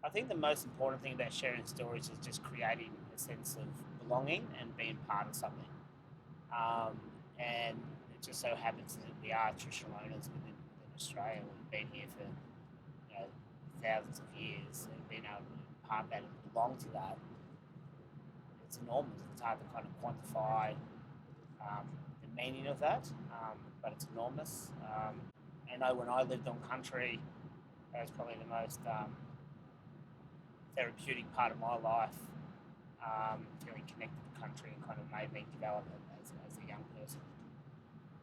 I think the most important thing about sharing stories is just creating a sense of belonging and being part of something. Um, and it just so happens that we are traditional owners within Australia. We've been here for thousands of years, and being able to part that and belong to that, it's enormous. It's hard to kind of quantify um, the meaning of that, but it's enormous. I know when I lived on country, that was probably the most therapeutic part of my life, feeling connected to country and kind of made me develop it as a young person.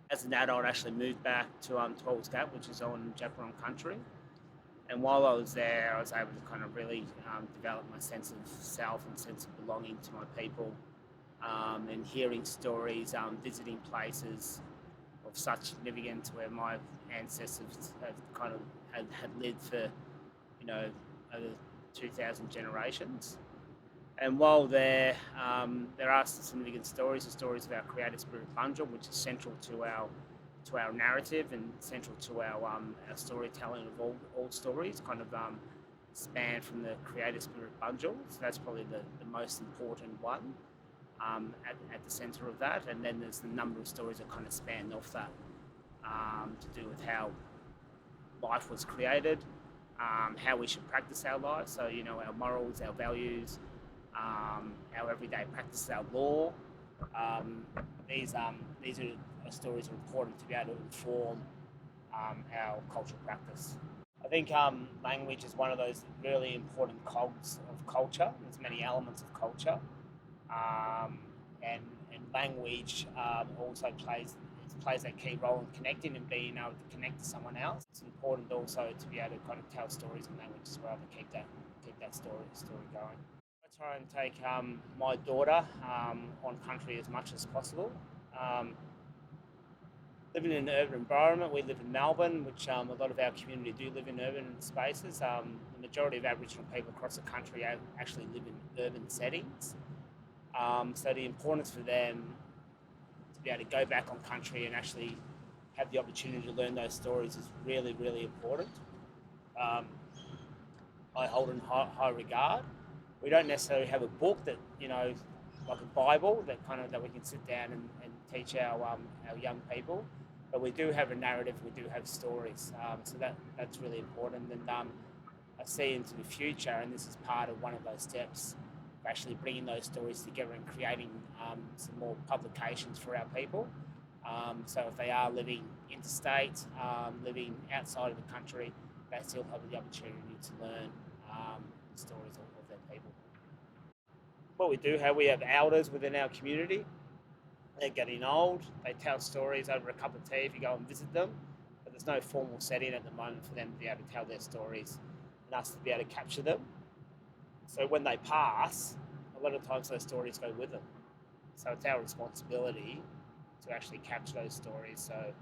As an adult, I actually moved back to Tolls Gap, which is on Jabberong country. And while I was there, I was able to kind of really develop my sense of self and sense of belonging to my people, and hearing stories, visiting places of such significance where my ancestors have kind of had lived for, over 2,000 generations. And while there are some significant stories, the stories of our creator spirit Bunjil, which is central to our narrative and central to our storytelling of all stories, kind of span from the creator spirit Bunjil. So that's probably the most important one at the centre of that. And then there's the number of stories that kind of span off that, to do with how life was created, how we should practice our life. So, our morals, our values, our everyday practices, our law. Um, these are stories are important to be able to inform our cultural practice. I think language is one of those really important cogs of culture. There's many elements of culture, um, and language also plays a key role in connecting and being able to connect to someone else. It's important also to be able to kind of tell stories in language as well to keep that story going. I try and take my daughter on country as much as possible. Um, Living in an urban environment, we live in Melbourne, which a lot of our community do live in urban spaces. The majority of Aboriginal people across the country actually live in urban settings. So the importance for them to be able to go back on country and actually have the opportunity to learn those stories is really, really important. Um, I hold in high regard. We don't necessarily have a book that, like a Bible that we can sit down and teach our young people, but we do have a narrative. We do have stories, so that's really important. And I see into the future, and this is part of one of those steps, of actually bringing those stories together and creating some more publications for our people. So if they are living interstate, living outside of the country, they still have the opportunity to learn the stories of their people. What we have elders within our community. They're getting old. They tell stories over a cup of tea if you go and visit them, but there's no formal setting at the moment for them to be able to tell their stories and us to be able to capture them. So when they pass, a lot of times those stories go with them. So it's our responsibility to actually capture those stories so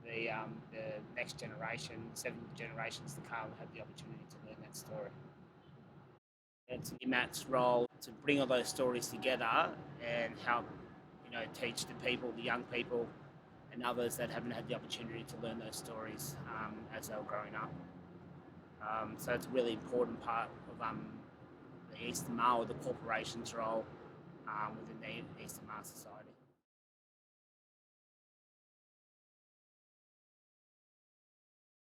the next generation, 7 generations to come, have the opportunity to learn that story. It's Matt's role to bring all those stories together and help, teach the people, the young people, and others that haven't had the opportunity to learn those stories as they were growing up. So it's a really important part of the Eastern Mar, or the corporation's role within the Eastern Mar society.